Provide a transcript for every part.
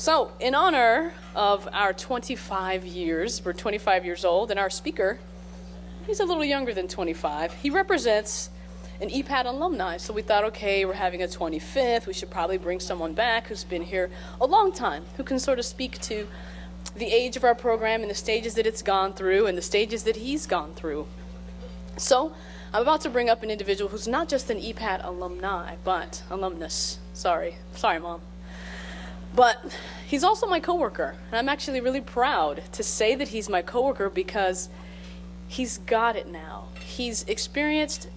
So, in honor of our 25 years, we're 25 years old, and our speaker, he's a little younger than 25. He represents an EPATT alumni, so we thought, okay, we're having a 25th, we should probably bring someone back who's been here a long time, who can sort of speak to the age of our program and the stages that it's gone through and the stages that he's gone through. So, I'm about to bring up an individual who's not just an EPATT alumni, but alumnus. Sorry, Mom. But he's also my coworker, and I'm actually really proud to say that he's my coworker because he's got it now. He's experienced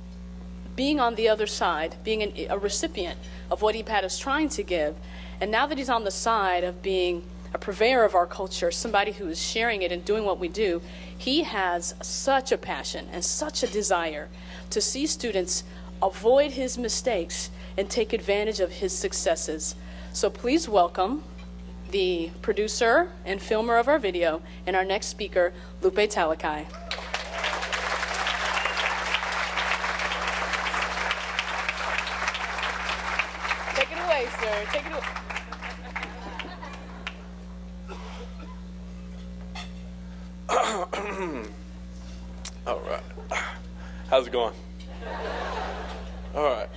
being on the other side, being a recipient of what EPATT is trying to give, and now that he's on the side of being a purveyor of our culture, somebody who is sharing it and doing what we do, he has such a passion and such a desire to see students avoid his mistakes and take advantage of his successes. So please welcome the producer and filmer of our video and our next speaker, Lupe Talakai. Take it away, sir. Take it away. All right. How's it going? All right.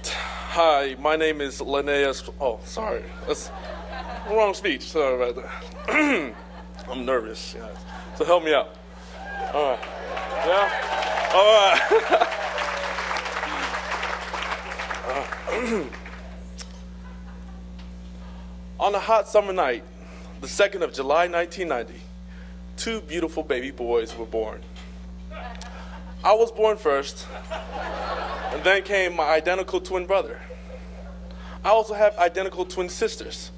Hi, my name is Linnaeus. Oh, sorry. That's the wrong speech. Sorry about that. I'm nervous. Yeah. So help me out. All right. Yeah? All right. On a hot summer night, the 2nd of July, 1990, two beautiful baby boys were born. I was born first, and then came my identical twin brother. I also have identical twin sisters,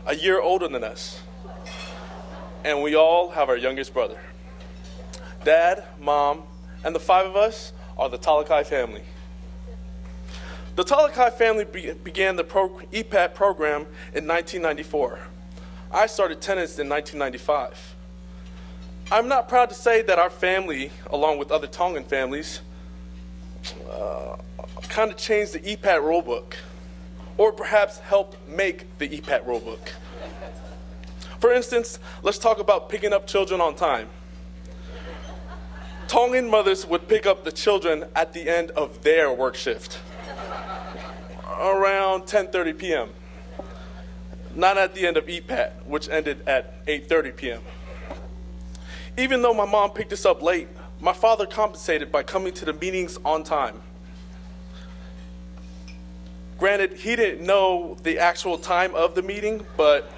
a year older than us. And we all have our youngest brother. Dad, Mom, and the 5 of us are the Talakai family. The Talakai family began the EPATT program in 1994. I started attendance in 1995. I'm not proud to say that our family, along with other Tongan families, kind of changed the EPATT rulebook, or perhaps helped make the EPATT rulebook. For instance, let's talk about picking up children on time. Tongan mothers would pick up the children at the end of their work shift, around 10:30 p.m., not at the end of EPATT, which ended at 8:30 p.m. Even though my mom picked us up late, my father compensated by coming to the meetings on time. Granted, he didn't know the actual time of the meeting, but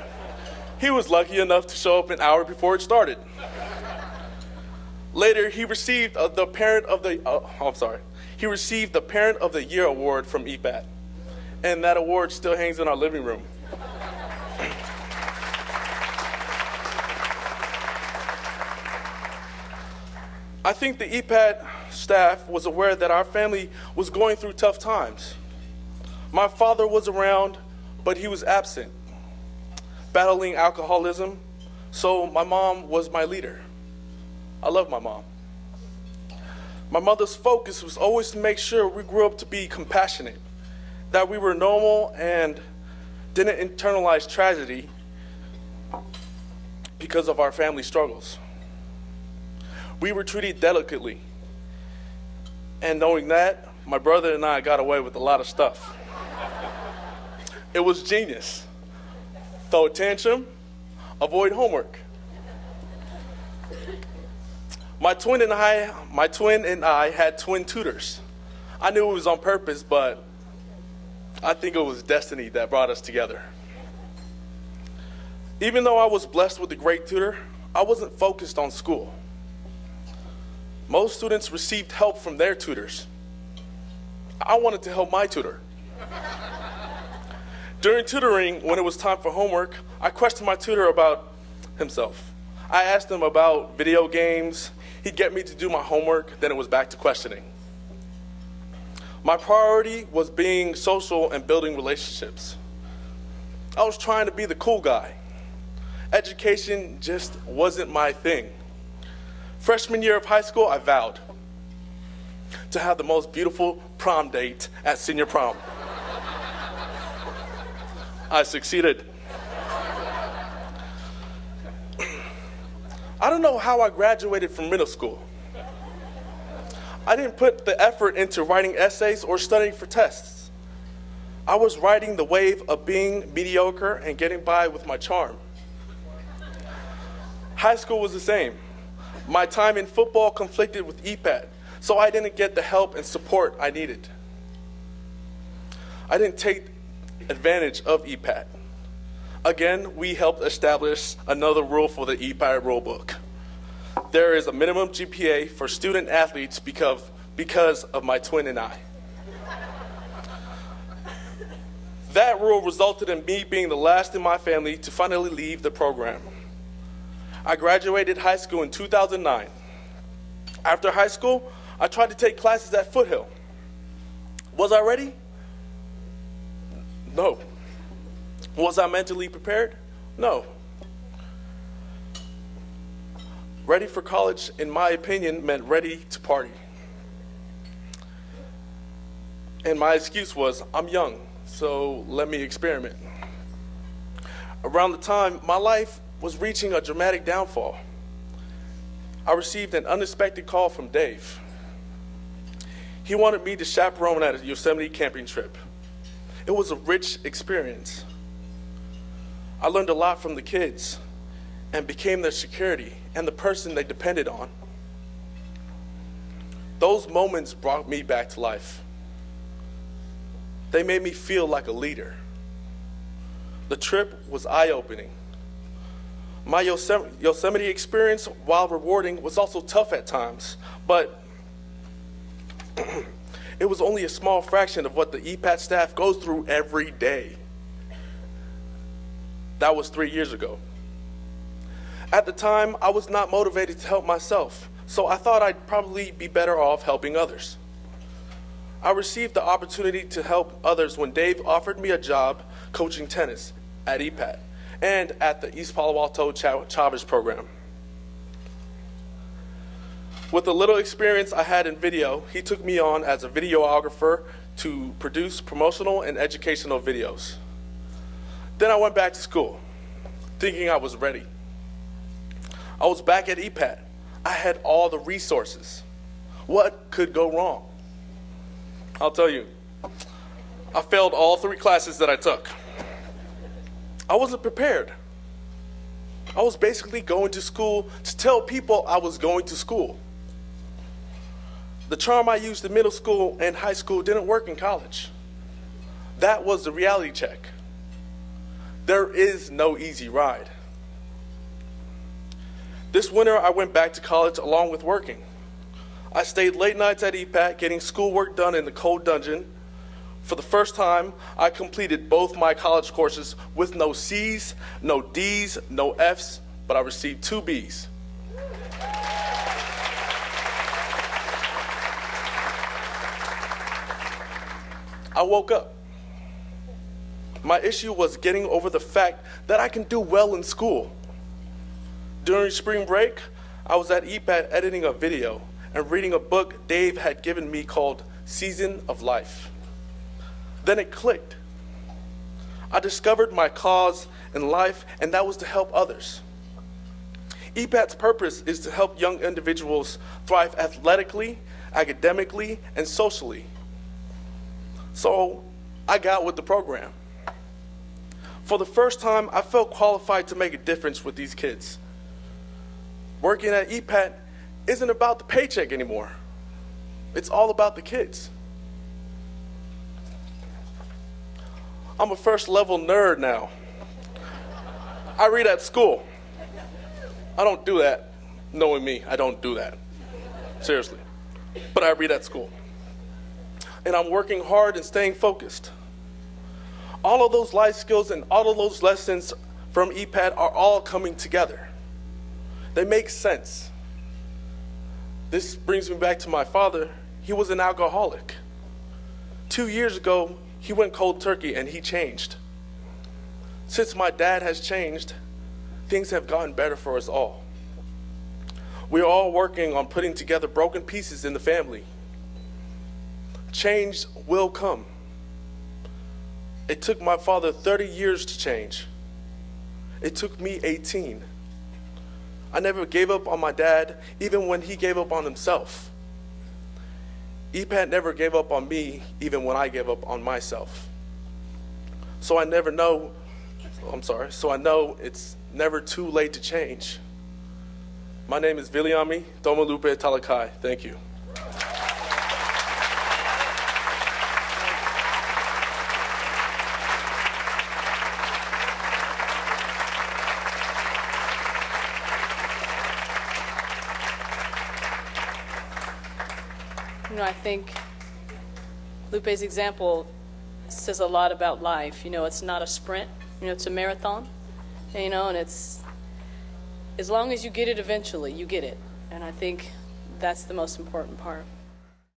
he was lucky enough to show up an hour before it started. Later, he received the Parent of the Year award from EPATT, and that award still hangs in our living room. I think the EPATT staff was aware that our family was going through tough times. My father was around, but he was absent, battling alcoholism, so my mom was my leader. I love my mom. My mother's focus was always to make sure we grew up to be compassionate, that we were normal and didn't internalize tragedy because of our family struggles. We were treated delicately, and knowing that, my brother and I got away with a lot of stuff. It was genius. Throw a tantrum, avoid homework. My twin and I had twin tutors. I knew it was on purpose, but I think it was destiny that brought us together. Even though I was blessed with a great tutor, I wasn't focused on school. Most students received help from their tutors. I wanted to help my tutor. During tutoring, when it was time for homework, I questioned my tutor about himself. I asked him about video games. He'd get me to do my homework, then it was back to questioning. My priority was being social and building relationships. I was trying to be the cool guy. Education just wasn't my thing. Freshman year of high school, I vowed to have the most beautiful prom date at senior prom. I succeeded. I don't know how I graduated from middle school. I didn't put the effort into writing essays or studying for tests. I was riding the wave of being mediocre and getting by with my charm. High school was the same. My time in football conflicted with EPATT, so I didn't get the help and support I needed. I didn't take advantage of EPATT. Again, we helped establish another rule for the EPATT rulebook. There is a minimum GPA for student athletes because of my twin and I. That rule resulted in me being the last in my family to finally leave the program. I graduated high school in 2009. After high school, I tried to take classes at Foothill. Was I ready? No. Was I mentally prepared? No. Ready for college, in my opinion, meant ready to party. And my excuse was, I'm young, so let me experiment. Around the time, my life was reaching a dramatic downfall. I received an unexpected call from Dave. He wanted me to chaperone at a Yosemite camping trip. It was a rich experience. I learned a lot from the kids and became their security and the person they depended on. Those moments brought me back to life. They made me feel like a leader. The trip was eye-opening. My Yosemite experience, while rewarding, was also tough at times, but it was only a small fraction of what the EPATT staff goes through every day. That was 3 years ago. At the time, I was not motivated to help myself, so I thought I'd probably be better off helping others. I received the opportunity to help others when Dave offered me a job coaching tennis at EPATT and at the East Palo Alto Chavez program. With the little experience I had in video, he took me on as a videographer to produce promotional and educational videos. Then I went back to school, thinking I was ready. I was back at EPATT. I had all the resources. What could go wrong? I'll tell you, I failed all 3 classes that I took. I wasn't prepared. I was basically going to school to tell people I was going to school. The charm I used in middle school and high school didn't work in college. That was the reality check. There is no easy ride. This winter, I went back to college along with working. I stayed late nights at EPATT getting schoolwork done in the cold dungeon. For the first time, I completed both my college courses with no C's, no D's, no F's, but I received 2 B's. I woke up. My issue was getting over the fact that I can do well in school. During spring break, I was at EPATT editing a video and reading a book Dave had given me called Season of Life. Then it clicked. I discovered my cause in life, and that was to help others. EPATT's purpose is to help young individuals thrive athletically, academically, and socially. So I got with the program. For the first time, I felt qualified to make a difference with these kids. Working at EPATT isn't about the paycheck anymore. It's all about the kids. I'm a first level nerd now. I read at school. I don't do that. Knowing me, I don't do that. Seriously. But I read at school. And I'm working hard and staying focused. All of those life skills and all of those lessons from EPATT are all coming together. They make sense. This brings me back to my father. He was an alcoholic. 2 years ago, he went cold turkey and he changed. Since my dad has changed, things have gotten better for us all. We're all working on putting together broken pieces in the family. Change will come. It took my father 30 years to change. It took me 18. I never gave up on my dad, even when he gave up on himself. EPATT never gave up on me, even when I gave up on myself. So I know it's never too late to change. My name is Viliami Lupe Talakai. Thank you. You know, I think Lupe's example says a lot about life. You know, it's not a sprint. You know, it's a marathon. You know, and it's, as long as you get it eventually, you get it. And I think that's the most important part.